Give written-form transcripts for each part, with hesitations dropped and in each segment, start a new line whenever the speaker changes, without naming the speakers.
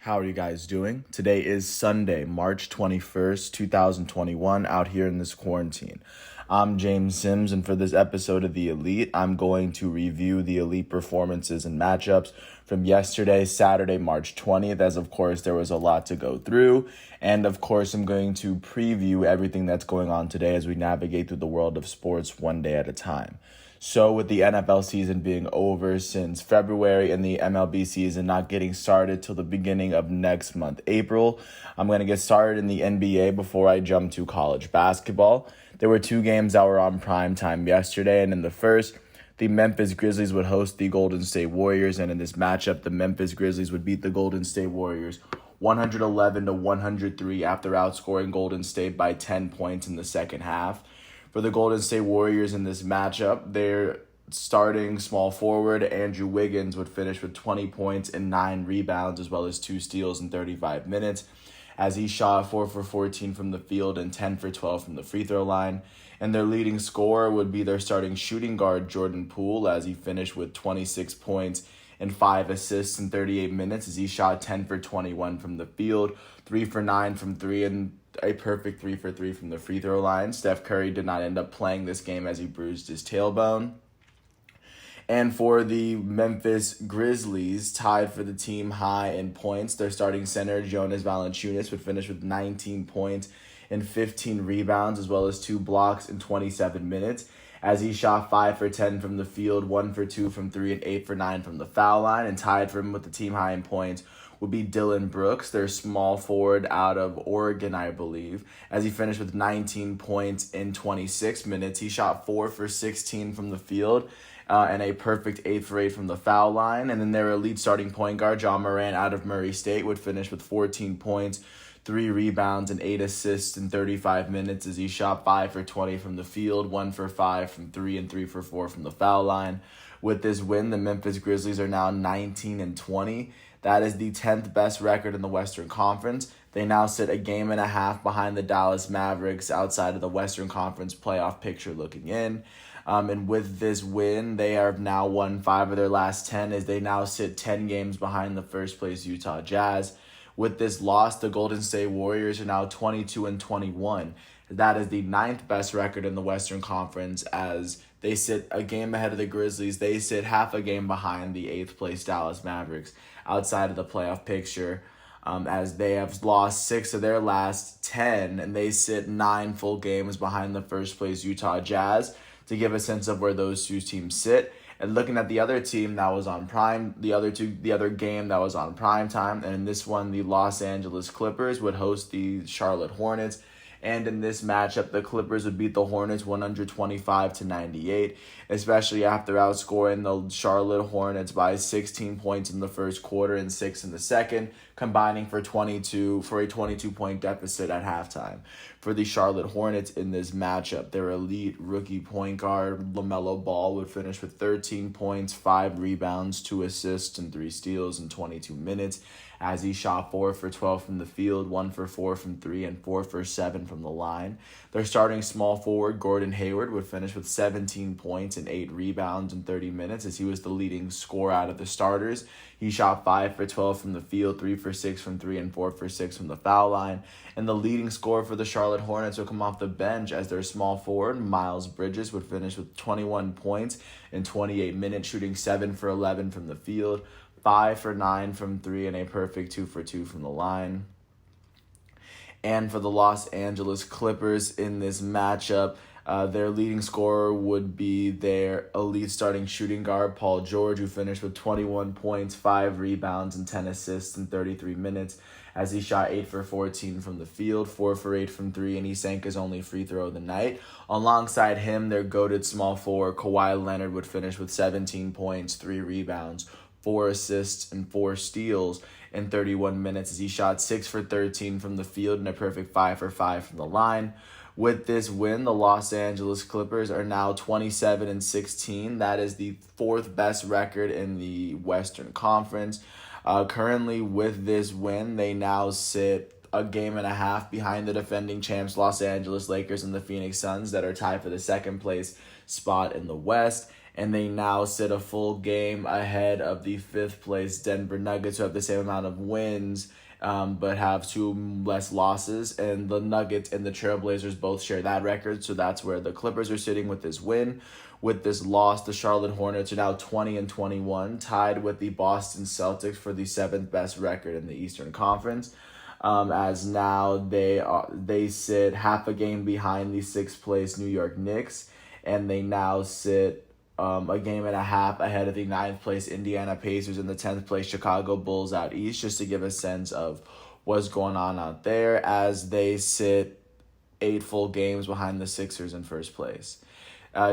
How are you guys doing? Today is Sunday, March 21st, 2021, out here in this quarantine. I'm James Sims, and for this episode of The Elite, I'm going to review the Elite performances and matchups from yesterday, Saturday, March 20th, as of course there was a lot to go through. And of course, I'm going to preview everything that's going on today as we navigate through the world of sports one day at a time. So with the NFL season being over since February and the MLB season not getting started till the beginning of next month, April, I'm going to get started in the NBA before I jump to college basketball. There were two games that were on prime time yesterday, and in the first, the Memphis Grizzlies would host the Golden State Warriors, and in this matchup, the Memphis Grizzlies would beat the Golden State Warriors 111-103 after outscoring Golden State by 10 points in the second half. For the Golden State Warriors in this matchup, their starting small forward, Andrew Wiggins, would finish with 20 points and 9 rebounds, as well as 2 steals in 35 minutes, as he shot 4 for 14 from the field and 10 for 12 from the free throw line. And their leading scorer would be their starting shooting guard, Jordan Poole, as he finished with 26 points and 5 assists in 38 minutes, as he shot 10 for 21 from the field, 3 for 9 from 3, and a perfect 3 for 3 from the free throw line. Steph Curry did not end up playing this game as he bruised his tailbone. And for the Memphis Grizzlies, tied for the team high in points, their starting center, Jonas Valanciunas, would finish with 19 points and 15 rebounds, as well as 2 blocks in 27 minutes, as he shot 5 for 10 from the field, 1 for 2 from 3, and 8 for 9 from the foul line. And tied for him with the team high in points would be Dillon Brooks, their small forward out of Oregon, I believe, as he finished with 19 points in 26 minutes. He shot 4 for 16 from the field and a perfect 8 for 8 from the foul line. And then their elite starting point guard, Ja Morant, out of Murray State, would finish with 14 points, 3 rebounds, and 8 assists in 35 minutes, as he shot 5 for 20 from the field, 1 for 5 from 3, and 3 for 4 from the foul line. With this win, the Memphis Grizzlies are now 19-20. That is the 10th best record in the Western Conference. They now sit a game and a half behind the Dallas Mavericks outside of the Western Conference playoff picture looking in. And with this win, they have now won 5 of their last 10, as they now sit 10 games behind the first place Utah Jazz. With this loss, the Golden State Warriors are now 22-21. That is the 9th best record in the Western Conference, as they sit a game ahead of the Grizzlies. They sit half a game behind the 8th place Dallas Mavericks outside of the playoff picture, as they have lost 6 of their last 10, and they sit 9 full games behind the first place Utah Jazz, to give a sense of where those two teams sit. And looking at the other team that was on the other game that was on prime time, and in this one, the Los Angeles Clippers would host the Charlotte Hornets. And in this matchup, the Clippers would beat the Hornets 125-98, especially after outscoring the Charlotte Hornets by 16 points in the first quarter and 6 in the second, combining for a 22-point deficit at halftime. For the Charlotte Hornets in this matchup, their elite rookie point guard, LaMelo Ball, would finish with 13 points, 5 rebounds, 2 assists, and 3 steals in 22 minutes, as he shot 4 for 12 from the field, 1 for 4 from 3, and 4 for 7 from the line. Their starting small forward, Gordon Hayward, would finish with 17 points and 8 rebounds in 30 minutes, as he was the leading scorer out of the starters. He shot 5 for 12 from the field, 3 for 6 from 3, and 4 for 6 from the foul line. And the leading scorer for the Charlotte Hornets would come off the bench, as their small forward, Miles Bridges, would finish with 21 points in 28 minutes, shooting 7 for 11 from the field, 5 for 9 from 3, and a perfect 2 for 2 from the line. And for the Los Angeles Clippers in this matchup, their leading scorer would be their elite starting shooting guard, Paul George, who finished with 21 points, 5 rebounds, and 10 assists in 33 minutes, as he shot 8 for 14 from the field, 4 for 8 from 3, and he sank his only free throw of the night. Alongside him, their goated small forward, Kawhi Leonard, would finish with 17 points, 3 rebounds, 4 assists, and 4 steals in 31 minutes, as he shot 6 for 13 from the field and a perfect 5 for 5 from the line. With this win, the Los Angeles Clippers are now 27-16. That is the 4th best record in the Western Conference. Currently, with this win, they now sit a game and a half behind the defending champs Los Angeles Lakers and the Phoenix Suns, that are tied for the second place spot in the West. and they now sit a full game ahead of the fifth place Denver Nuggets, who have the same amount of wins, but have two less losses. And the Nuggets and the Trailblazers both share that record, so that's where the Clippers are sitting with this win. With this loss, the Charlotte Hornets are now 20-21, tied with the Boston Celtics for the seventh best record in the Eastern Conference. As now they sit half a game behind the sixth place New York Knicks, and they now sit a game and a half ahead of the ninth place Indiana Pacers and the 10th place Chicago Bulls out east, just to give a sense of what's going on out there, as they sit 8 full games behind the Sixers in first place.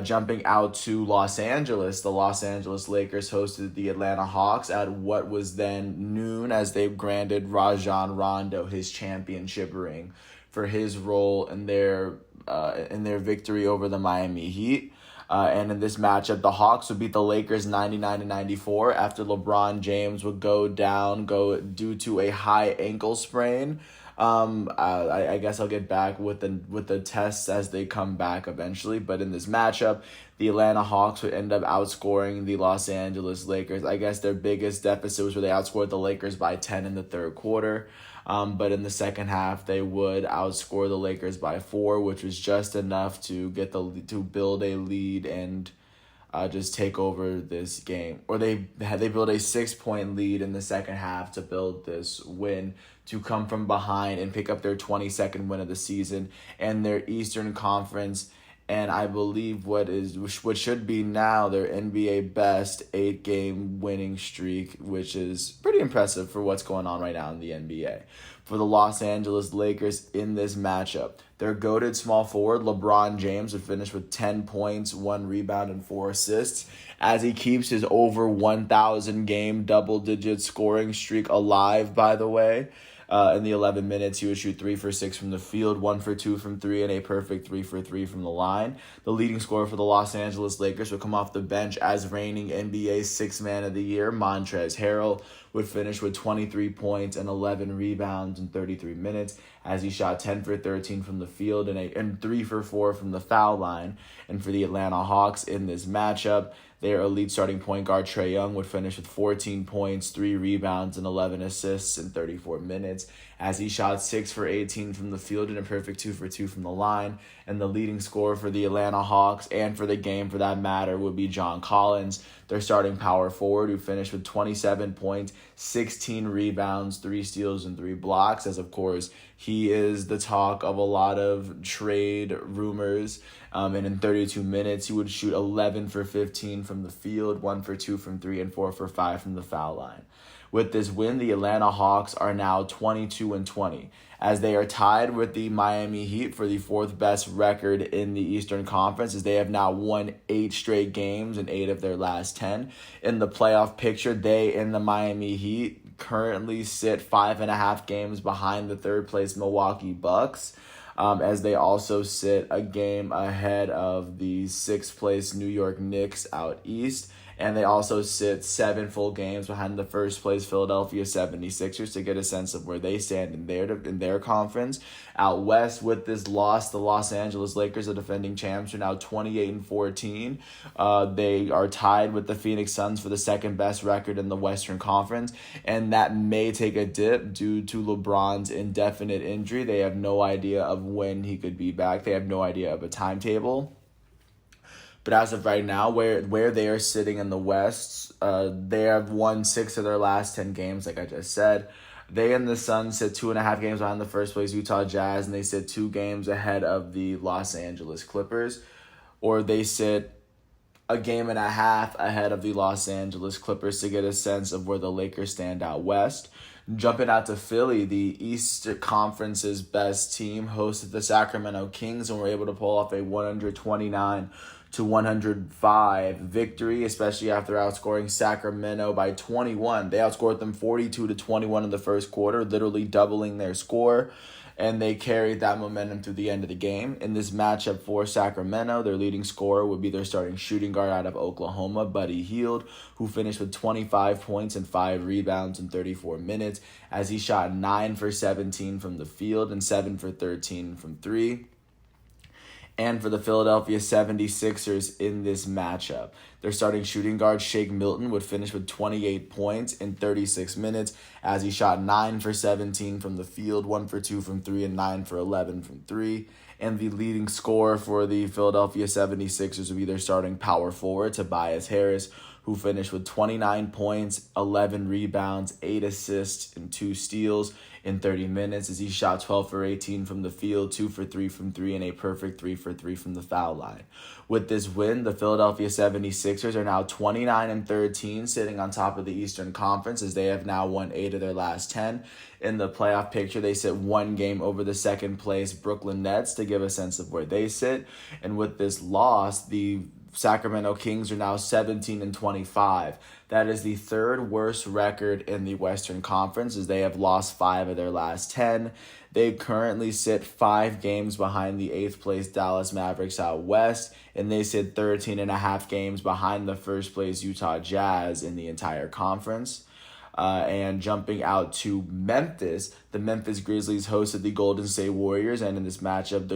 Jumping out to Los Angeles, the Los Angeles Lakers hosted the Atlanta Hawks at what was then noon, as they granted Rajon Rondo his championship ring for his role in their victory over the Miami Heat. And in this matchup, the Hawks would beat the Lakers 99-94 after LeBron James would go due to a high ankle sprain. I guess I'll get back with the tests as they come back eventually. But in this matchup, the Atlanta Hawks would end up outscoring the Los Angeles Lakers. I guess their biggest deficit was where they outscored the Lakers by 10 in the third quarter. But in the second half, they would outscore the Lakers by 4, which was just enough to build a lead and just take over this game. Or they built a 6-point lead in the second half to build this win, to come from behind and pick up their 22nd win of the season and their Eastern Conference, and I believe what should be now their NBA best 8-game winning streak, which is pretty impressive for what's going on right now in the NBA. For the Los Angeles Lakers in this matchup, their goated small forward LeBron James would finish with 10 points, 1 rebound, and 4 assists, as he keeps his over 1,000 game double-digit scoring streak alive, by the way. In the 11 minutes, he would shoot 3 for 6 from the field, 1 for 2 from 3, and a perfect 3 for 3 from the line. The leading scorer for the Los Angeles Lakers would come off the bench as reigning NBA Sixth Man of the Year, Montrezl Harrell, would finish with 23 points and 11 rebounds in 33 minutes, as he shot 10 for 13 from the field and 3 for 4 from the foul line. And for the Atlanta Hawks in this matchup, their elite starting point guard Trae Young would finish with 14 points, 3 rebounds, and 11 assists in 34 minutes, as he shot 6 for 18 from the field and a perfect 2 for 2 from the line. And the leading scorer for the Atlanta Hawks, and for the game for that matter, would be John Collins, their starting power forward, who finished with 27 points, 16 rebounds, 3 steals, and 3 blocks, as of course he is the talk of a lot of trade rumors. And in 32 minutes, he would shoot 11 for 15 from the field, 1 for 2 from 3, and 4 for 5 from the foul line. With this win, the Atlanta Hawks are now 22-20, as they are tied with the Miami Heat for the 4th best record in the Eastern Conference, as they have now won 8 straight games in 8 of their last 10. In the playoff picture, they and the Miami Heat currently sit 5.5 games behind the 3rd place Milwaukee Bucks, as they also sit a game ahead of the 6th place New York Knicks out east. And they also sit 7 full games behind the 1st place Philadelphia 76ers, to get a sense of where they stand in their conference. Out west, with this loss, the Los Angeles Lakers, the defending champs, are now 28-14. They are tied with the Phoenix Suns for the 2nd best record in the Western Conference, and that may take a dip due to LeBron's indefinite injury. They have no idea of when he could be back. They have no idea of a timetable. But as of right now, where they are sitting in the West, they have won 6 of their last 10 games, like I just said. They and the Suns sit 2.5 games behind the 1st place Utah Jazz, and they sit 2 games ahead of the Los Angeles Clippers. Or they sit a game and a half ahead of the Los Angeles Clippers, to get a sense of where the Lakers stand out west. Jumping out to Philly, the East Conference's best team hosted the Sacramento Kings and were able to pull off a 129-105 victory, especially after outscoring Sacramento by 21. They outscored them 42-21 in the first quarter, literally doubling their score, and they carried that momentum through the end of the game. In this matchup for Sacramento, their leading scorer would be their starting shooting guard out of Oklahoma, Buddy Hield, who finished with 25 points and 5 rebounds in 34 minutes, as he shot 9 for 17 from the field and 7 for 13 from 3. And for the Philadelphia 76ers in this matchup, their starting shooting guard, Shake Milton, would finish with 28 points in 36 minutes as he shot 9 for 17 from the field, 1 for 2 from 3, and 9 for 11 from 3. And the leading scorer for the Philadelphia 76ers would be their starting power forward, Tobias Harris, who finished with 29 points, 11 rebounds, 8 assists, and 2 steals in 30 minutes as he shot 12 for 18 from the field, 2 for 3 from 3, and a perfect 3 for 3 from the foul line. With this win, the Philadelphia 76ers are now 29-13, sitting on top of the Eastern Conference as they have now won 8 of their last 10. In the playoff picture, they sit 1 game over the second place Brooklyn Nets to give a sense of where they sit. And with this loss, the Sacramento Kings are now 17-25. That is the third worst record in the Western Conference as they have lost 5 of their last 10. They currently sit 5 games behind the 8th place Dallas Mavericks out west, and they sit 13.5 games behind the first place Utah Jazz in the entire conference. And jumping out to Memphis, the Memphis Grizzlies hosted the Golden State Warriors, and in this matchup,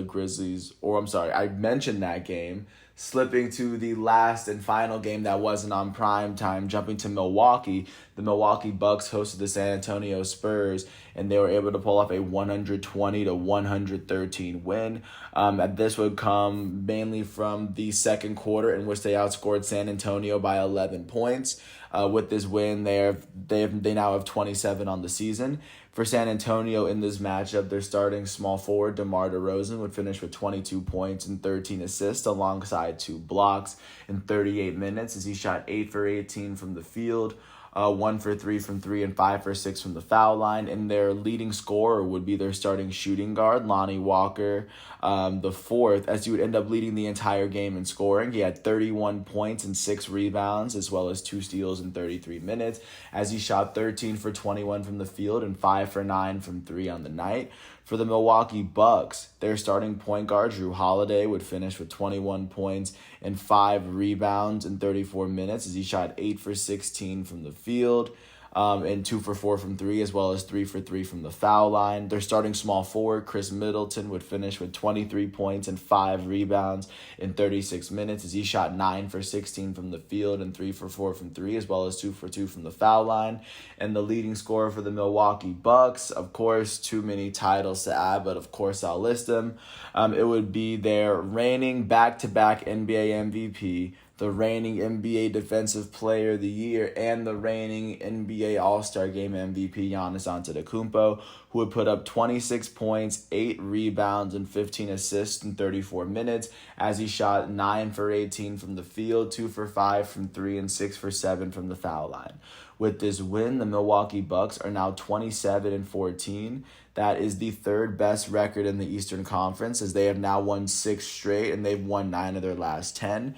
I mentioned that game, slipping to the last and final game that wasn't on prime time, jumping to Milwaukee. The Milwaukee Bucks hosted the San Antonio Spurs, and they were able to pull off a 120-113 win. And this would come mainly from the second quarter, in which they outscored San Antonio by 11 points. With this win, they now have 27 on the season. For San Antonio in this matchup, their starting small forward, DeMar DeRozan, would finish with 22 points and 13 assists alongside 2 blocks in 38 minutes as he shot 8 for 18 from the field, 1 for 3 from 3, and 5 for 6 from the foul line. And their leading scorer would be their starting shooting guard, Lonnie Walker, the fourth, as he would end up leading the entire game in scoring. He had 31 points and 6 rebounds, as well as 2 steals in 33 minutes, as he shot 13 for 21 from the field and 5 for 9 from 3 on the night. For the Milwaukee Bucks, their starting point guard, Jrue Holiday, would finish with 21 points and 5 rebounds in 34 minutes as he shot 8 for 16 from the field, and 2 for 4 from 3, as well as 3 for 3 from the foul line. Their starting small forward, Chris Middleton, would finish with 23 points and 5 rebounds in 36 minutes as he shot 9 for 16 from the field and 3 for 4 from 3, as well as 2 for 2 from the foul line. And the leading scorer for the Milwaukee Bucks, of course, too many titles to add, but of course I'll list them. It would be their reigning back-to-back NBA MVP, the reigning NBA Defensive Player of the Year, and the reigning NBA All-Star Game MVP, Giannis Antetokounmpo, who would put up 26 points, 8 rebounds, and 15 assists in 34 minutes as he shot 9 for 18 from the field, 2 for 5 from 3, and 6 for 7 from the foul line. With this win, the Milwaukee Bucks are now 27-14. That is the third best record in the Eastern Conference as they have now won 6 straight and they've won 9 of their last 10.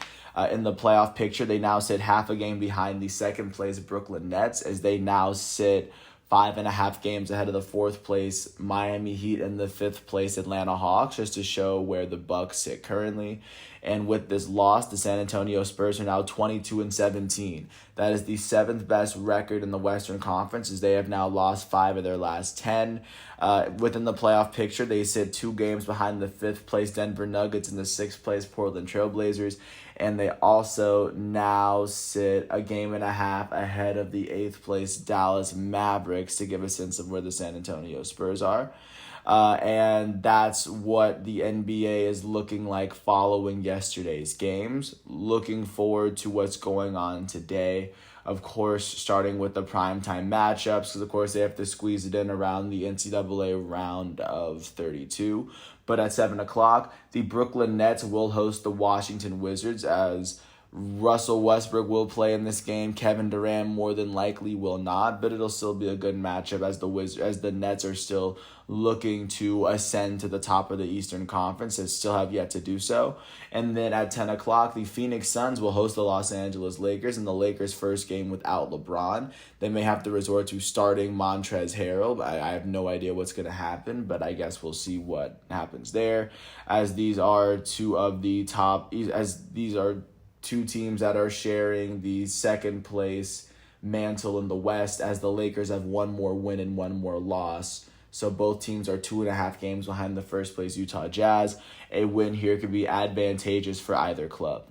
In the playoff picture, they now sit half a game behind the second place Brooklyn Nets as they now sit 5.5 games ahead of the 4th place Miami Heat and the 5th place Atlanta Hawks, just to show where the Bucks sit currently. And with this loss, the San Antonio Spurs are now 22-17. That is the 7th best record in the Western Conference as they have now lost 5 of their last 10. Within the playoff picture, they sit 2 games behind the 5th place Denver Nuggets and the 6th place Portland Trailblazers. And they also now sit a game and a half ahead of the 8th place Dallas Mavericks to give a sense of where the San Antonio Spurs are. And that's what the NBA is looking like following yesterday's games. Looking forward to what's going on today. Of course, starting with the primetime matchups, because of course they have to squeeze it in around the NCAA round of 32. But at 7 o'clock, the Brooklyn Nets will host the Washington Wizards as Russell Westbrook will play in this game. Kevin Durant more than likely will not, but it'll still be a good matchup as the Nets are still looking to ascend to the top of the Eastern Conference and still have yet to do so. And then at 10 o'clock, the Phoenix Suns will host the Los Angeles Lakers in the Lakers' first game without LeBron. They may have to resort to starting Montrezl Harrell. I have no idea what's going to happen, but I guess we'll see what happens there, as these are two teams that are sharing the second place mantle in the West, as the Lakers have one more win and one more loss. So both teams are 2.5 games behind the first place Utah Jazz. A win here could be advantageous for either club.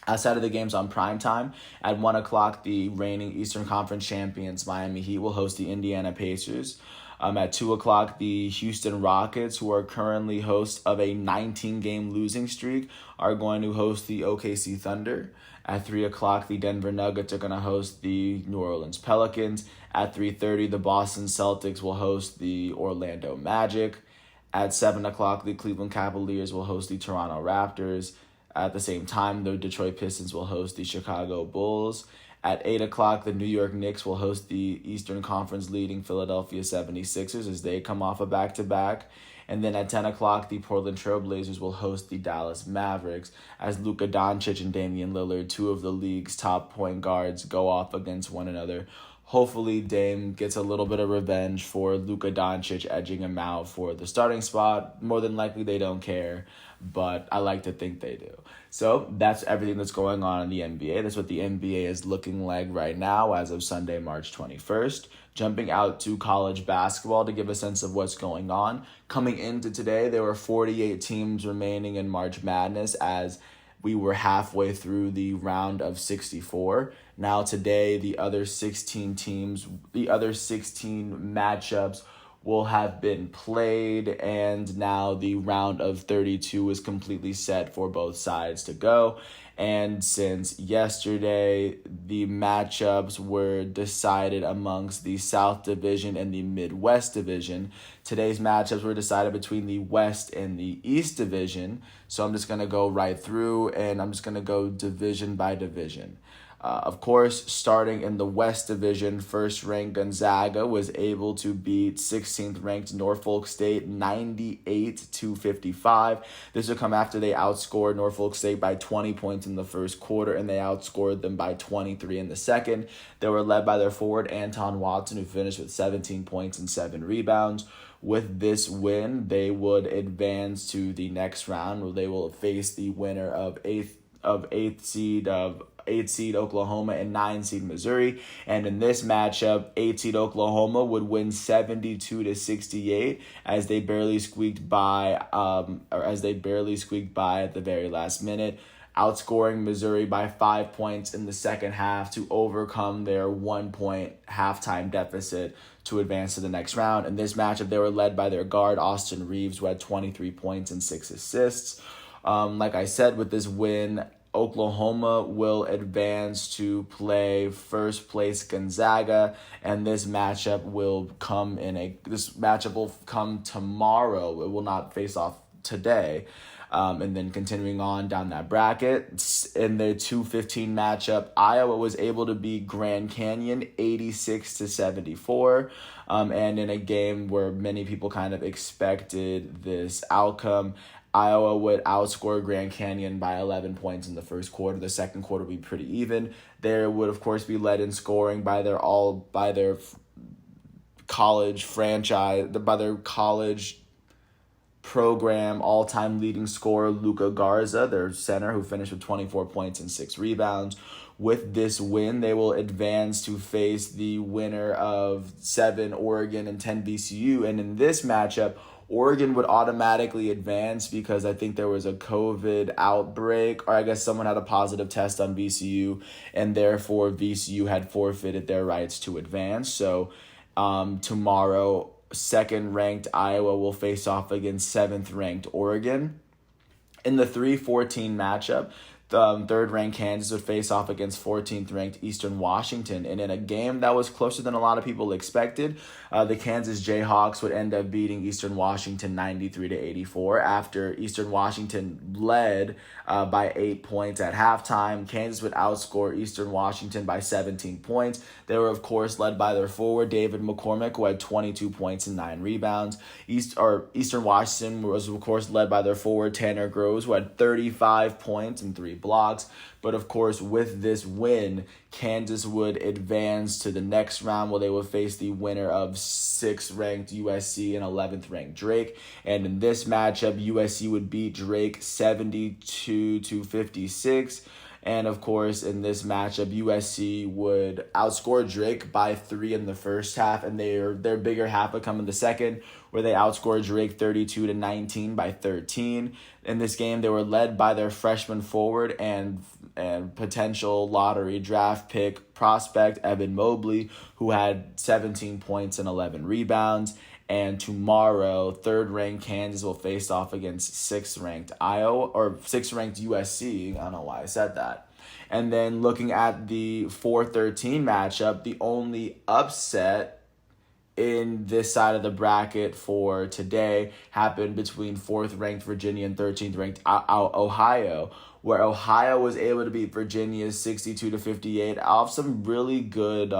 Outside of the games on primetime, at 1 o'clock, the reigning Eastern Conference champions Miami Heat will host the Indiana Pacers. At 2 o'clock, the Houston Rockets, who are currently hosts of a 19-game losing streak, are going to host the OKC Thunder. At 3 o'clock, the Denver Nuggets are going to host the New Orleans Pelicans. At 3:30, the Boston Celtics will host the Orlando Magic. At 7 o'clock, the Cleveland Cavaliers will host the Toronto Raptors. At the same time, the Detroit Pistons will host the Chicago Bulls. At 8 o'clock, the New York Knicks will host the Eastern Conference leading Philadelphia 76ers as they come off a back-to-back. And then at 10 o'clock, the Portland Trailblazers will host the Dallas Mavericks as Luka Doncic and Damian Lillard, two of the league's top point guards, go off against one another. Hopefully, Dame gets a little bit of revenge for Luka Doncic edging him out for the starting spot. More than likely, they don't care, but I like to think they do. So that's everything that's going on in the NBA. That's what the NBA is looking like right now as of Sunday, March 21st. Jumping out to college basketball to give a sense of what's going on. Coming into today, there were 48 teams remaining in March Madness as we were halfway through the round of 64. Now today, the other 16 matchups will have been played, and now the round of 32 is completely set for both sides to go. And since yesterday, the matchups were decided amongst the South Division and the Midwest Division, today's matchups were decided between the West and the East Division. So I'm just going to go right through, and I'm just going to go division by division. Of course, starting in the West Division, first-ranked Gonzaga was able to beat 16th-ranked Norfolk State 98-55. This would come after they outscored Norfolk State by 20 points in the first quarter, and they outscored them by 23 in the second. They were led by their forward, Anton Watson, who finished with 17 points and 7 rebounds. With this win, they would advance to the next round, where they will face the winner of 8th seed Oklahoma and 9 seed Missouri. And in this matchup, 8 seed Oklahoma would win 72-68 as they barely squeaked by at the very last minute, outscoring Missouri by 5 points in the second half to overcome their 1-point halftime deficit to advance to the next round. In this matchup, they were led by their guard, Austin Reeves, who had 23 points and 6 assists. Like I said, with this win, Oklahoma will advance to play first place Gonzaga, and this matchup will come tomorrow. It will not face off today. And then continuing on down that bracket, in the 2-15 matchup, Iowa was able to beat Grand Canyon 86-74. And in a game where many people kind of expected this outcome, Iowa would outscore Grand Canyon by 11 points in the first quarter. The second quarter would be pretty even. They would, of course, be led in scoring by their college program all-time leading scorer Luka Garza, their center, who finished with 24 points and 6 rebounds. With this win, they will advance to face the winner of 7 Oregon and 10 VCU. And in this matchup, Oregon would automatically advance because I think there was a COVID outbreak, or I guess someone had a positive test on VCU, and therefore VCU had forfeited their rights to advance. So tomorrow, second-ranked Iowa will face off against seventh-ranked Oregon. In the 3-14 matchup, third-ranked Kansas would face off against 14th-ranked Eastern Washington. And in a game that was closer than a lot of people expected, the Kansas Jayhawks would end up beating Eastern Washington 93-84 after Eastern Washington led by 8 points at halftime. Kansas would outscore Eastern Washington by 17 points. They were, of course, led by their forward, David McCormick, who had 22 points and 9 rebounds. Eastern Washington was, of course, led by their forward, Tanner Groves, who had 35 points and 3 blocks. But of course, with this win, Kansas would advance to the next round where they would face the winner of 6th-ranked USC and 11th-ranked Drake. And in this matchup, USC would beat Drake 72-56. And of course, in this matchup, USC would outscore Drake by 3 in the first half, and their bigger half would come in the second, where they outscored Drake 32-19 by 13. In this game, they were led by their freshman forward and potential lottery draft pick prospect Evan Mobley, who had 17 points and 11 rebounds. And tomorrow, third-ranked Kansas will face off against sixth-ranked Iowa, or sixth-ranked USC. I don't know why I said that. And then looking at the 4-13 matchup, the only upset in this side of the bracket for today happened between 4th-ranked Virginia and 13th-ranked Ohio, where Ohio was able to beat Virginia 62-58 off some really good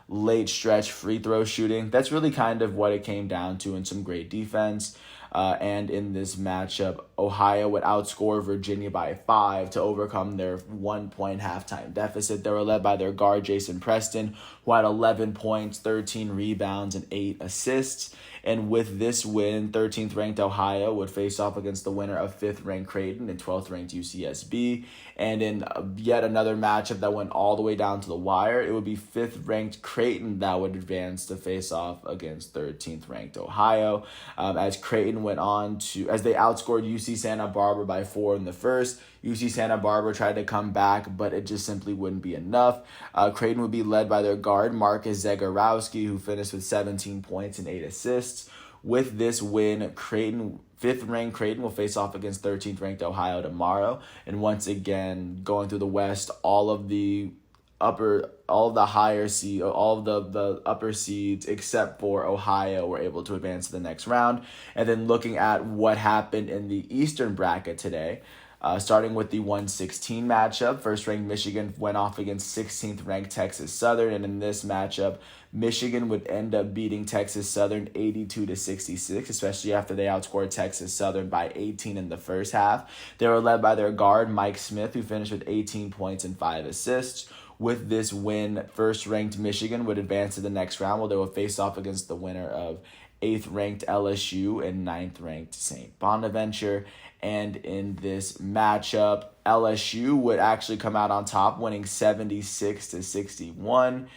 late stretch free throw shooting. That's really kind of what it came down to, and some great defense. And in this matchup, Ohio would outscore Virginia by 5 to overcome their 1-point halftime deficit. They were led by their guard, Jason Preston, who had 11 points, 13 rebounds, and 8 assists. And with this win, 13th-ranked Ohio would face off against the winner of 5th-ranked Creighton and 12th-ranked UCSB. And in yet another matchup that went all the way down to the wire, it would be 5th-ranked Creighton that would advance to face off against 13th-ranked Ohio. As Creighton went on as they outscored UC Santa Barbara by 4 in the first. UC Santa Barbara tried to come back, but it just simply wouldn't be enough. Creighton would be led by their guard, Marcus Zagorowski, who finished with 17 points and 8 assists. With this win, 5th-ranked Creighton will face off against 13th-ranked Ohio tomorrow. And once again, going through the West, all of the upper seeds except for Ohio were able to advance to the next round. And then looking at what happened in the Eastern bracket today, starting with the 1-16 matchup, 1st-ranked Michigan went off against 16th-ranked Texas Southern, and in this matchup, Michigan would end up beating Texas Southern 82-66, especially after they outscored Texas Southern by 18 in the first half. They were led by their guard, Mike Smith, who finished with 18 points and 5 assists. With this win, 1st-ranked Michigan would advance to the next round, where they will face off against the winner of 8th-ranked LSU and 9th-ranked St. Bonaventure. And in this matchup, LSU would actually come out on top, winning 76-61.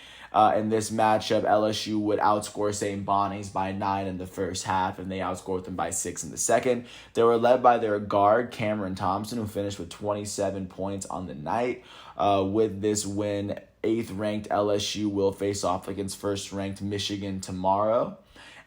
In this matchup, LSU would outscore St. Bonnie's by 9 in the first half, and they outscored them by 6 in the second. They were led by their guard, Cameron Thompson, who finished with 27 points on the night. With this win, 8th-ranked LSU will face off against 1st-ranked Michigan tomorrow.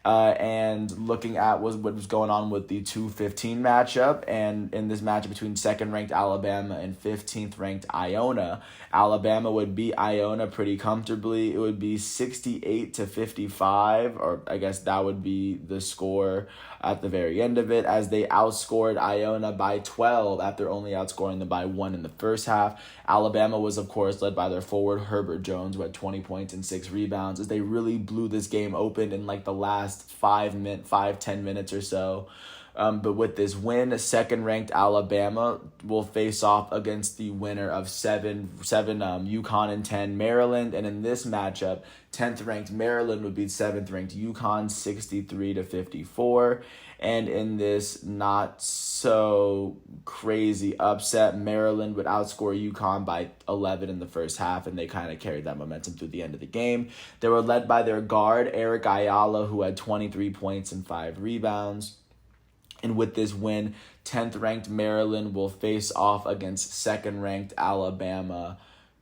And looking at what was going on with the 2-15 matchup, and in this matchup between 2nd-ranked Alabama and 15th-ranked Iona, Alabama would beat Iona pretty comfortably. It would be 68-55, or I guess that would be the score at the very end of it, as they outscored Iona by 12 after only outscoring them by 1 in the first half. Alabama was, of course, led by their forward, Herbert Jones, who had 20 points and 6 rebounds, as they really blew this game open in like the last 5-10 minutes or so. But with this win, 2nd-ranked Alabama will face off against the winner of 7 UConn and 10 Maryland. And in this matchup, 10th-ranked Maryland would beat 7th-ranked UConn 63-54. And in this not so crazy upset, Maryland would outscore UConn by 11 in the first half, and they kind of carried that momentum through the end of the game. They were led by their guard, Eric Ayala, who had 23 points and 5 rebounds. And with this win, 10th-ranked Maryland will face off against 2nd-ranked Alabama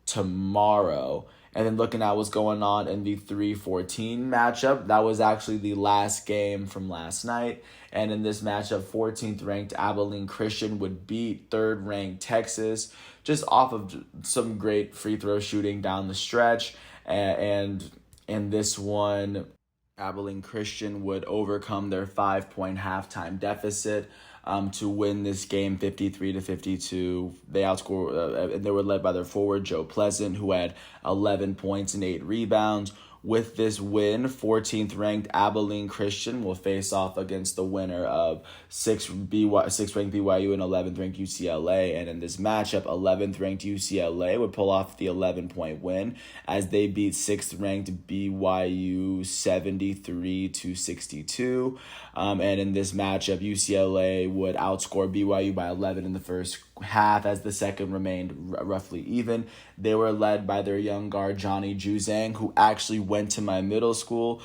tomorrow. And then looking at what's going on in the 3-14 matchup, that was actually the last game from last night. And in this matchup, 14th-ranked Abilene Christian would beat 3rd-ranked Texas, just off of some great free throw shooting down the stretch. And in this one, Abilene Christian would overcome their 5-point halftime deficit to win this game 53-52. They outscored. They were led by their forward, Joe Pleasant, who had 11 points and 8 rebounds. With this win, 14th-ranked Abilene Christian will face off against the winner of 6th-ranked BYU and 11th-ranked UCLA. And in this matchup, 11th-ranked UCLA would pull off the 11-point win as they beat 6th-ranked BYU 73-62. And in this matchup, UCLA would outscore BYU by 11 in the first half as the second remained roughly even. They were led by their young guard, Johnny Juzang, who actually went to my middle school.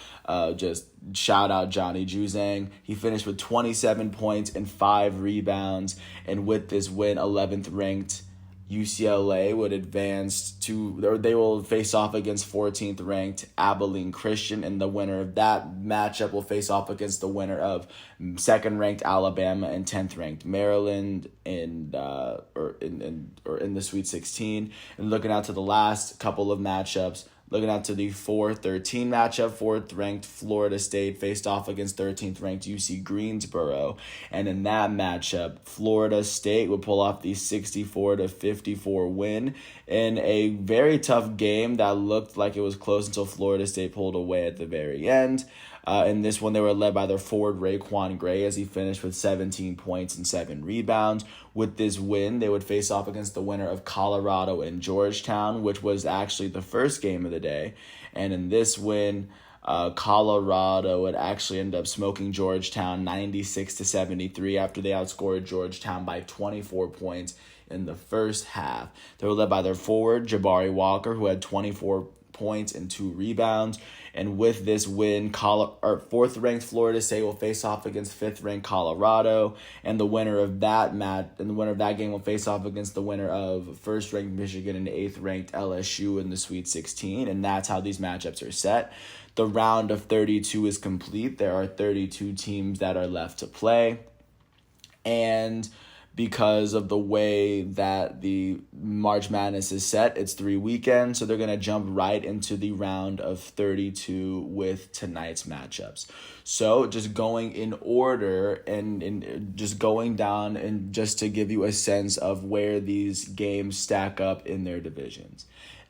Just shout out Johnny Juzang. He finished with 27 points and 5 rebounds. And with this win, 11th ranked UCLA would advance to, or they will face off against 14th ranked Abilene Christian, and the winner of that matchup will face off against the winner of 2nd ranked Alabama and 10th ranked Maryland in the Sweet 16. And looking out to the last couple of matchups, looking out to the 4-13 matchup, 4th ranked Florida State faced off against 13th ranked UC Greensboro. And in that matchup, Florida State would pull off the 64-54 win in a very tough game that looked like it was close until Florida State pulled away at the very end. In this one, they were led by their forward, Raquan Gray, as he finished with 17 points and 7 rebounds. With this win, they would face off against the winner of Colorado and Georgetown, which was actually the first game of the day. And in this win, Colorado would actually end up smoking Georgetown 96-73 after they outscored Georgetown by 24 points in the first half. They were led by their forward, Jabari Walker, who had 24 points and 2 rebounds. And with this win, 4th-ranked Florida State will face off against 5th-ranked Colorado, and the winner of that game will face off against the winner of 1st-ranked Michigan and 8th-ranked LSU in the Sweet 16. And that's how these matchups are set. The round of 32 is complete. There are 32 teams that are left to play, and because of the way that the March Madness is set, it's 3 weekends, so they're going to jump right into the round of 32 with tonight's matchups. So just going in order and just going down, and just to give you a sense of where these games stack up in their divisions.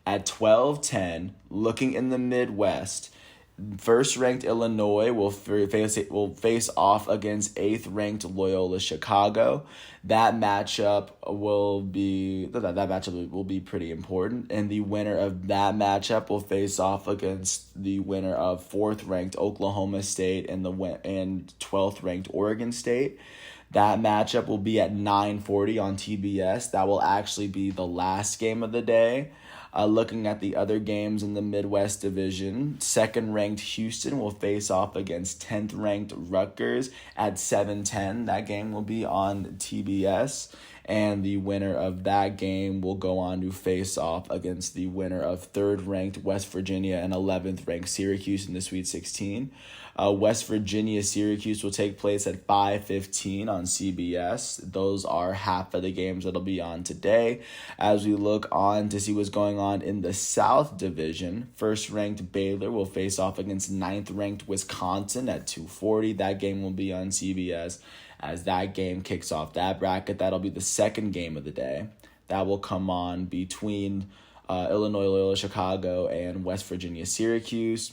At 12-10, looking in the Midwest, 1st-ranked Illinois will face off against 8th-ranked Loyola Chicago. That matchup will be pretty important, and the winner of that matchup will face off against the winner of 4th-ranked Oklahoma State and 12th-ranked Oregon State. That matchup will be at 9:40 on TBS. That will actually be the last game of the day. Looking at the other games in the Midwest Division, 2nd-ranked Houston will face off against 10th-ranked Rutgers at 7:10. That game will be on TBS, and the winner of that game will go on to face off against the winner of 3rd-ranked West Virginia and 11th-ranked Syracuse in the Sweet 16. West Virginia-Syracuse will take place at 5:15 on CBS. Those are half of the games that'll be on today. As we look on to see what's going on in the South Division, 1st-ranked Baylor will face off against 9th-ranked Wisconsin at 2:40. That game will be on CBS as that game kicks off that bracket. That'll be the 2nd game of the day. That will come on between Illinois Loyola Chicago and West Virginia Syracuse.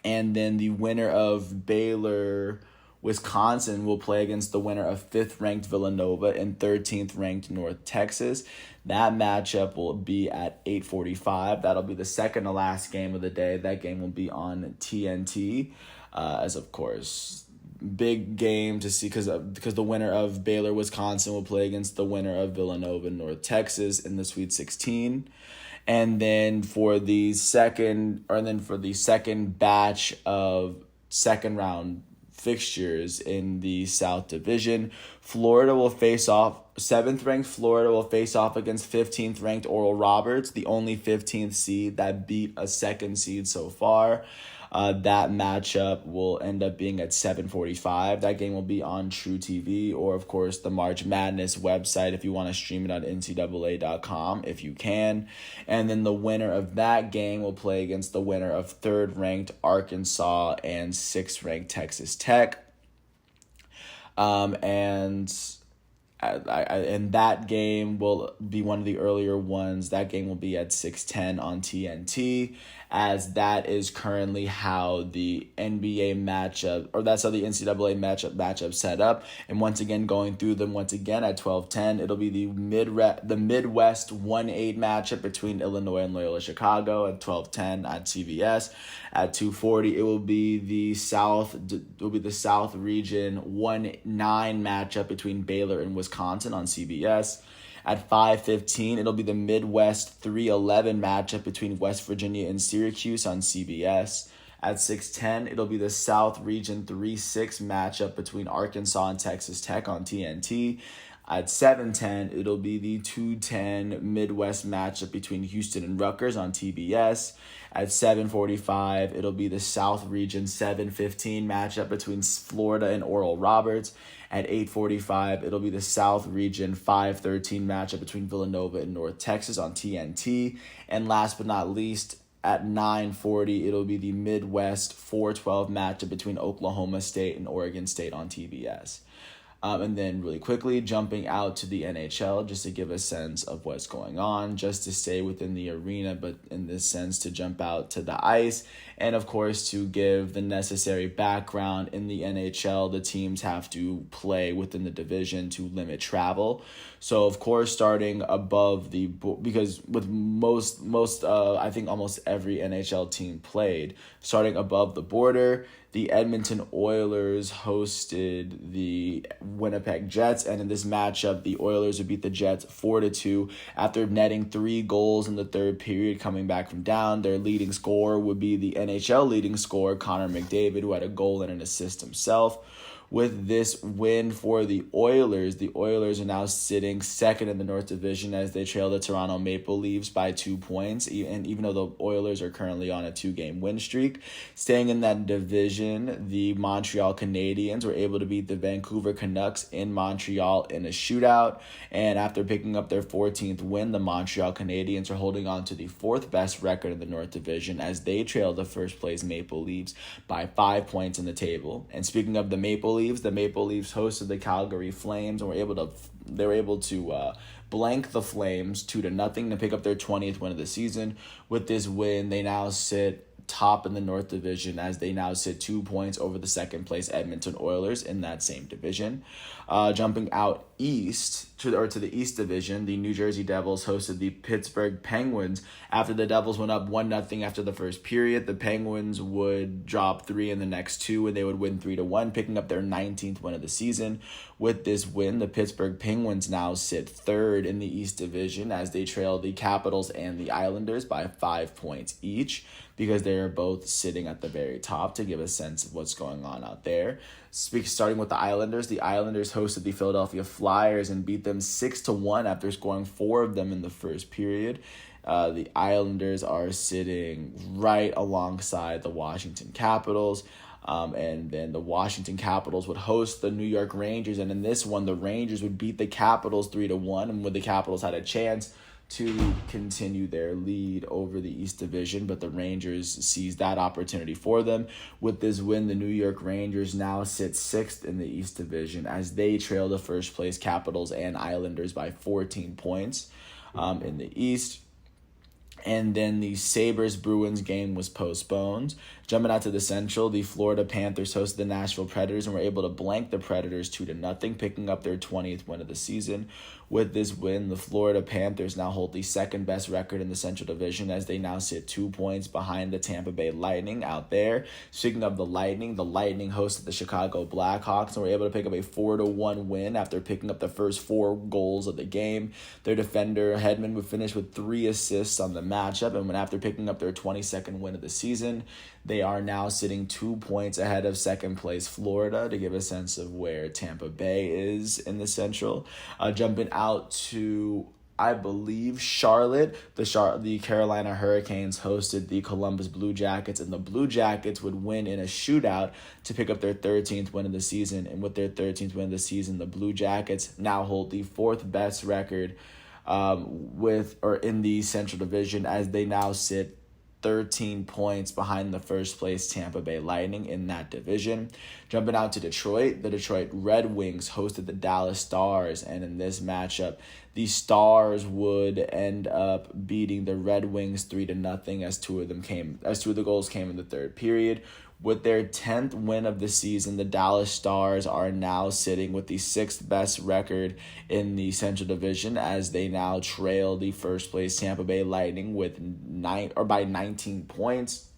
And then the winner of Baylor Wisconsin will play against the winner of 5th-ranked Villanova and 13th-ranked North Texas. That matchup will be at 8:45. That'll be the second to last game of the day. That game will be on TNT, as of course, big game to see because the winner of Baylor Wisconsin will play against the winner of Villanova North Texas in the Sweet 16. And then for the second batch of second round fixtures in the South Division, 7th-ranked Florida will face off against 15th-ranked Oral Roberts, the only 15th seed that beat a 2nd seed so far. That matchup will end up being at 7:45. That game will be on True TV or, of course, the March Madness website if you want to stream it on NCAA.com, if you can. And then the winner of that game will play against the winner of 3rd-ranked Arkansas and 6th-ranked Texas Tech. And that game will be one of the earlier ones. That game will be at 6:10 on TNT. as that is currently how the NBA matchup, or that's how the NCAA matchup set up. And once again, going through them once again at 12:10, it'll be the Midwest 1-8 matchup between Illinois and Loyola Chicago at 12:10 at CBS. At 2:40, it will be the South Region 1-9 matchup between Baylor and Wisconsin on CBS. At 5:15, it'll be the Midwest 3-11 matchup between West Virginia and Syracuse on CBS. At 6:10, it'll be the South Region 3-6 matchup between Arkansas and Texas Tech on TNT. At 7:10, it'll be the 2:10 Midwest matchup between Houston and Rutgers on TBS. At 7:45, it'll be the South Region 7-15 matchup between Florida and Oral Roberts. At 8:45, it'll be the South Region 5-13 matchup between Villanova and North Texas on TNT. And last but not least, at 9:40, it'll be the Midwest 4-12 matchup between Oklahoma State and Oregon State on TBS. And then really quickly, jumping out to the NHL, just to give a sense of what's going on, just to stay within the arena, but in this sense to jump out to the ice. And of course, to give the necessary background in the NHL, the teams have to play within the division to limit travel. So of course, starting above because with I think almost every NHL team played, starting above the border, the Edmonton Oilers hosted the Winnipeg Jets, and in this matchup, the Oilers would beat the Jets 4-2 after netting 3 goals in the third period coming back from down. Their leading scorer would be the NHL leading scorer, Connor McDavid, who had a goal and an assist himself. With this win for the Oilers are now sitting second in the North Division as they trail the Toronto Maple Leafs by 2 points. And even though the Oilers are currently on a 2-game win streak, staying in that division, the Montreal Canadiens were able to beat the Vancouver Canucks in Montreal in a shootout. And after picking up their 14th win, the Montreal Canadiens are holding on to the 4th best record in the North Division as they trail the first place Maple Leafs by 5 points in the table. And speaking of the Maple Leafs hosted the Calgary Flames and they were able to blank the Flames 2-0 to pick up their 20th win of the season. With this win, they now sit top in the North Division as they now sit 2 points over the second place Edmonton Oilers in that same division. Jumping out east to the East Division, the New Jersey Devils hosted the Pittsburgh Penguins. After the Devils went up 1-0 after the first period, the Penguins would drop 3 in the next 2 and they would win 3-1, picking up their 19th win of the season. With this win, the Pittsburgh Penguins now sit third in the East Division as they trail the Capitals and the Islanders by 5 points each, because they are both sitting at the very top to give a sense of what's going on out there. Starting with the Islanders hosted the Philadelphia Flyers and beat them 6-1 after scoring 4 of them in the first period. The Islanders are sitting right alongside the Washington Capitals. And then the Washington Capitals would host the New York Rangers. And in this one, the Rangers would beat the Capitals 3-1. And when the Capitals had a chance to continue their lead over the East Division, but the Rangers seized that opportunity for them. With this win, the New York Rangers now sit 6th in the East Division as they trail the first place Capitals and Islanders by 14 points in the East. And then the Sabres-Bruins game was postponed. Jumping out to the Central, the Florida Panthers hosted the Nashville Predators and were able to blank the Predators 2-0, picking up their 20th win of the season. With this win, the Florida Panthers now hold the second best record in the Central Division as they now sit 2 points behind the Tampa Bay Lightning out there. Speaking of the Lightning hosted the Chicago Blackhawks and were able to pick up a 4-1 win after picking up the first 4 goals of the game. Their defender, Hedman, would finish with 3 assists on the matchup, and after picking up their 22nd win of the season, they are now sitting 2 points ahead of second place Florida to give a sense of where Tampa Bay is in the Central. Jumping out to, I believe, Charlotte, the Carolina Hurricanes hosted the Columbus Blue Jackets, and the Blue Jackets would win in a shootout to pick up their 13th win of the season. And with their 13th win of the season, the Blue Jackets now hold the 4th best record in the Central Division as they now sit 13 points behind the first place Tampa Bay Lightning in that division. Jumping out to Detroit, the Detroit Red Wings hosted the Dallas Stars, and in this matchup, the Stars would end up beating the Red Wings 3-0 as two of the goals came in the third period. With their 10th win of the season, the Dallas Stars are now sitting with the 6th best record in the Central Division, as they now trail the first place Tampa Bay Lightning by 19 points.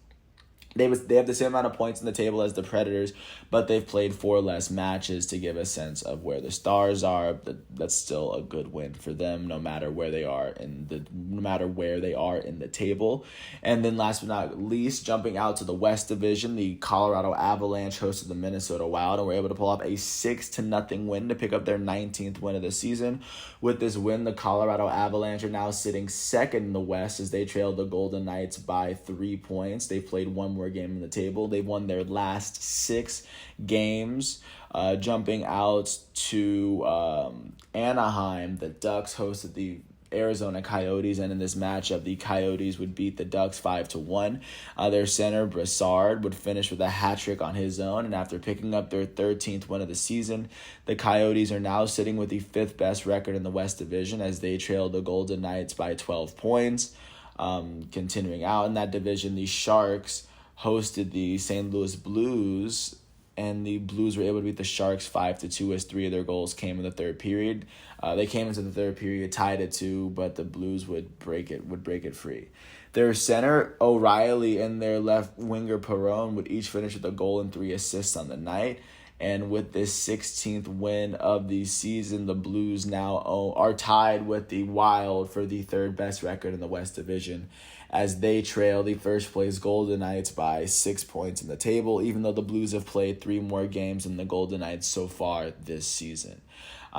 They have the same amount of points in the table as the Predators, but they've played 4 less matches to give a sense of where the Stars are. That's still a good win for them, no matter where they are in the table. And then last but not least, jumping out to the West Division, the Colorado Avalanche hosted the Minnesota Wild and were able to pull off a 6-0 win to pick up their 19th win of the season. With this win, the Colorado Avalanche are now sitting second in the West as they trailed the Golden Knights by 3 points. They played one more game in the table. They won their last 6 games. Jumping out to Anaheim, the Ducks hosted the Arizona Coyotes, and in this matchup, the Coyotes would beat the Ducks 5-1. Their center, Brassard, would finish with a hat trick on his own, and after picking up their 13th win of the season, the Coyotes are now sitting with the 5th best record in the West Division as they trail the Golden Knights by 12 points. Continuing out in that division, the Sharks hosted the St. Louis Blues, and the Blues were able to beat the Sharks 5-2 as 3 of their goals came in the third period. They came into the third period tied at 2, but the Blues would break it free. Their center, O'Reilly, and their left winger, Perron, would each finish with a goal and 3 assists on the night. And with this 16th win of the season, the Blues now are tied with the Wild for the 3rd best record in the West Division, as they trail the first place Golden Knights by 6 points in the table, even though the Blues have played 3 more games than the Golden Knights so far this season.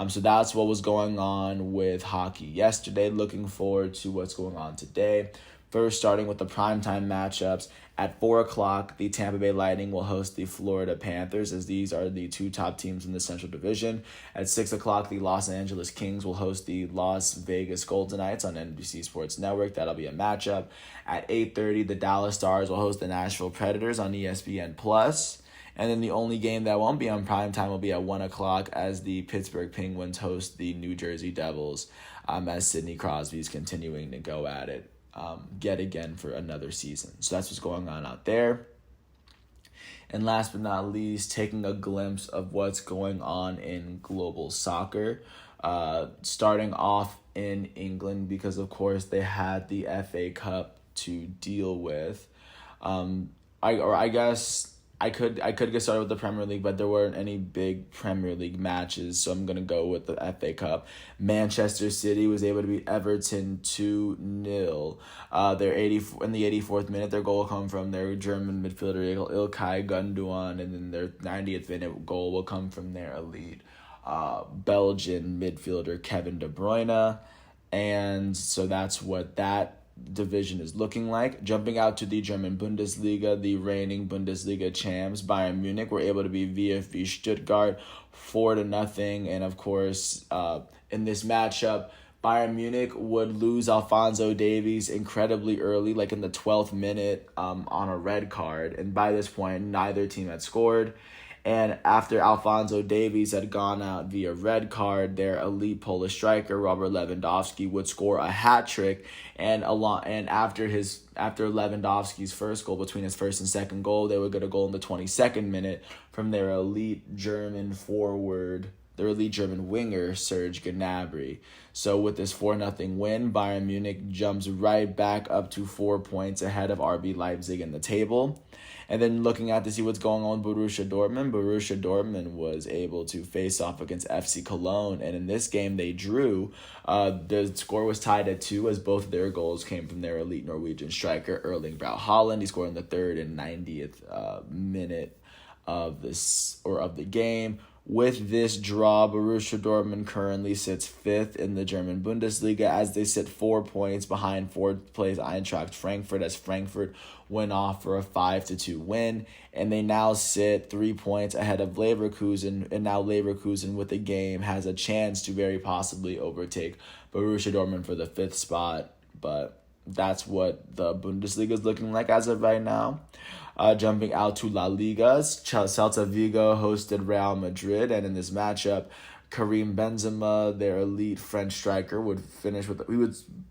So that's what was going on with hockey yesterday. Looking forward to what's going on today. First, starting with the primetime matchups. At 4 o'clock, the Tampa Bay Lightning will host the Florida Panthers, as these are the 2 top teams in the Central Division. At 6 o'clock, the Los Angeles Kings will host the Las Vegas Golden Knights on NBC Sports Network. That'll be a matchup. At 8:30, the Dallas Stars will host the Nashville Predators on ESPN+. And then the only game that won't be on primetime will be at 1 o'clock as the Pittsburgh Penguins host the New Jersey Devils, as Sidney Crosby is continuing to go at it yet again for another season. So that's what's going on out there. And last but not least, taking a glimpse of what's going on in global soccer. Starting off in England, because of course they had the FA Cup to deal with. I could get started with the Premier League, but there weren't any big Premier League matches, so I'm going to go with the FA Cup. Manchester City was able to beat Everton 2-0. In the 84th minute, their goal will come from their German midfielder Ilkay Gundogan, and then their 90th minute goal will come from their elite Belgian midfielder Kevin De Bruyne. And so that's what that division is looking like. Jumping out to the German Bundesliga, the reigning Bundesliga champs Bayern Munich were able to beat VfB Stuttgart 4-0, and of course in this matchup Bayern Munich would lose Alphonso Davies incredibly early, like in the 12th minute on a red card, and by this point neither team had scored. And after Alphonso Davies had gone out via red card, their elite Polish striker Robert Lewandowski would score a hat trick. And after Lewandowski's first goal, between his first and second goal, they would get a goal in the 22nd minute from their elite German winger Serge Gnabry. So with this 4-0 win, Bayern Munich jumps right back up to 4 points ahead of RB Leipzig in the table. And then looking at to see what's going on with Borussia Dortmund was able to face off against FC Cologne, and in this game they drew. The score was tied at 2, as both of their goals came from their elite Norwegian striker Erling Braut Haaland. He scored in the 3rd and 90th minute of the game. With this draw, Borussia Dortmund currently sits 5th in the German Bundesliga, as they sit 4 points behind 4th place Eintracht Frankfurt, as Frankfurt went off for a 5-2 win, and they now sit 3 points ahead of Leverkusen, and now Leverkusen with the game has a chance to very possibly overtake Borussia Dortmund for the 5th spot, but that's what the Bundesliga is looking like as of right now. Jumping out to La Liga, Celta Vigo hosted Real Madrid, and in this matchup, Karim Benzema, their elite French striker, would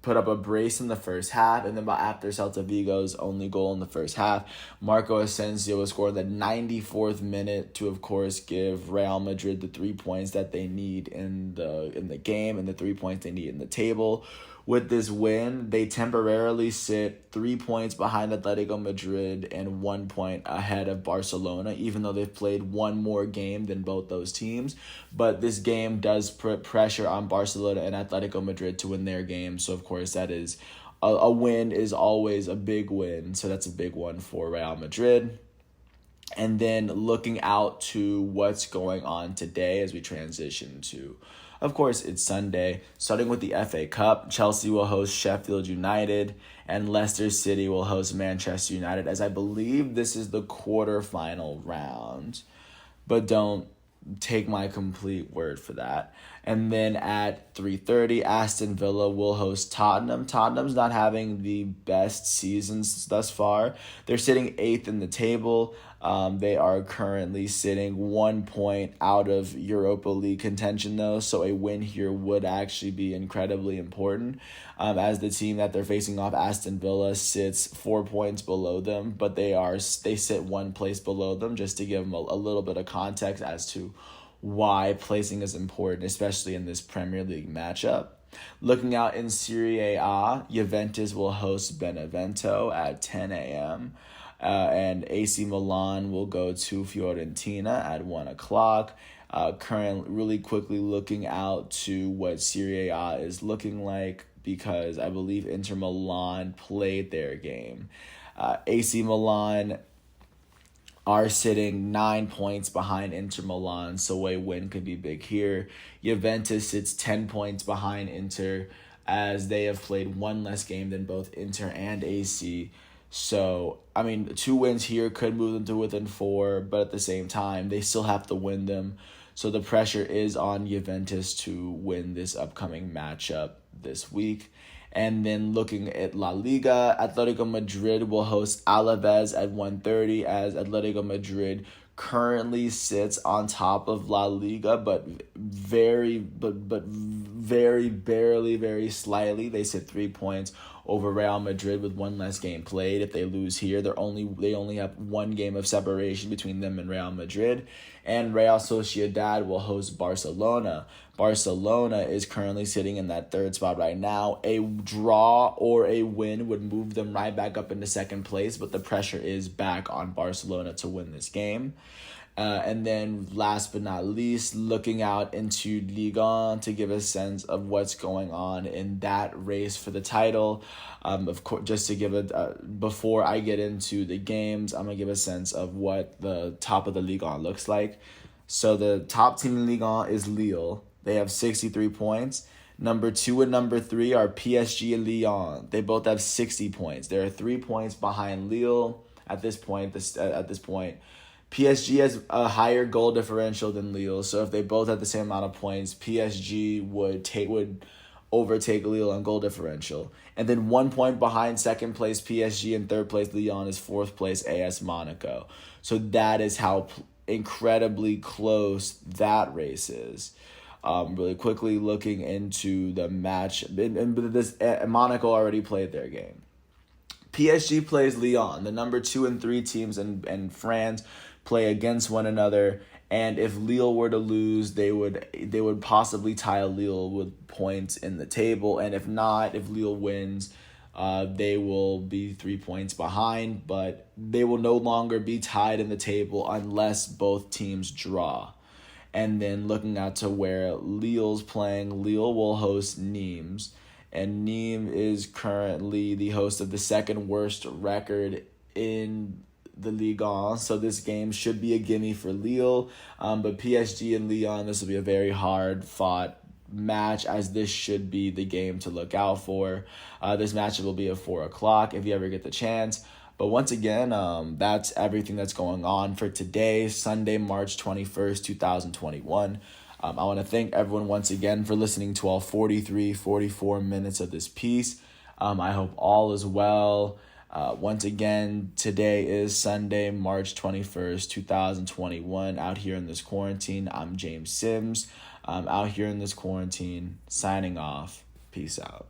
put up a brace in the first half, and then after Celta Vigo's only goal in the first half, Marco Asensio would score in the 94th minute to, of course, give Real Madrid the 3 points that they need in the game and the 3 points they need in the table. With this win, they temporarily sit 3 points behind Atletico Madrid and 1 point ahead of Barcelona, even though they've played one more game than both those teams. But this game does put pressure on Barcelona and Atletico Madrid to win their game. So, of course, that is a win is always a big win. So that's a big one for Real Madrid. And then looking out to what's going on today as we transition to, of course, it's Sunday. Starting with the FA Cup, Chelsea will host Sheffield United and Leicester City will host Manchester United, as I believe this is the quarterfinal round. But don't take my complete word for that. And then at 3:30, Aston Villa will host Tottenham. Tottenham's not having the best seasons thus far. They're sitting 8th in the table. They are currently sitting 1 point out of Europa League contention, though, so a win here would actually be incredibly important, as the team that they're facing off, Aston Villa, sits 4 points below them, but they sit one place below them, just to give them a little bit of context as to why placing is important, especially in this Premier League matchup. Looking out in Serie A, Juventus will host Benevento at 10 a.m., and AC Milan will go to Fiorentina at 1 o'clock. Currently, really quickly looking out to what Serie A is looking like, because I believe Inter Milan played their game. AC Milan are sitting 9 points behind Inter Milan, so a win could be big here. Juventus sits 10 points behind Inter, as they have played one less game than both Inter and AC. So, 2 wins here could move them to within 4, but at the same time, they still have to win them. So the pressure is on Juventus to win this upcoming matchup this week. And then looking at La Liga, Atletico Madrid will host Alaves at 1:30, as Atletico Madrid currently sits on top of La Liga, but very barely, very slightly. They sit 3 points over Real Madrid with one less game played. If they lose here, they only have one game of separation between them and Real Madrid. And Real Sociedad will host Barcelona. Barcelona is currently sitting in that third spot right now. A draw or a win would move them right back up into second place, but the pressure is back on Barcelona to win this game. And then last but not least, looking out into Ligue 1 to give a sense of what's going on in that race for the title. Of course, just to give before I get into the games, I'm going to give a sense of what the top of the Ligue 1 looks like. So the top team in Ligue 1 is Lille. They have 63 points. Number 2 and number 3 are PSG and Lyon. They both have 60 points. They are 3 points behind Lille at this point. PSG has a higher goal differential than Lille, so if they both have the same amount of points, PSG would overtake Lille on goal differential. And then 1 point behind second place PSG and third place Lyon is fourth place AS Monaco. So that is how incredibly close that race is. Really quickly looking into the match, and this Monaco already played their game. PSG plays Lyon. The number 2 and 3 teams in France play against one another, and if Lille were to lose, they would possibly tie Lille with points in the table, and if not, if Lille wins, they will be 3 points behind, but they will no longer be tied in the table unless both teams draw. And then looking out to where Lille's playing, Lille will host Nimes. And Nimes is currently the host of the second worst record in the Ligue 1. So this game should be a gimme for Lille. But PSG and Lyon, this will be a very hard-fought match, as this should be the game to look out for. This match will be at 4 o'clock if you ever get the chance. But once again, that's everything that's going on for today, Sunday, March 21st, 2021. I want to thank everyone once again for listening to all 44 minutes of this piece. I hope all is well. Once again, today is Sunday, March 21st, 2021. Out here in this quarantine, I'm James Sims. Out here in this quarantine, signing off. Peace out.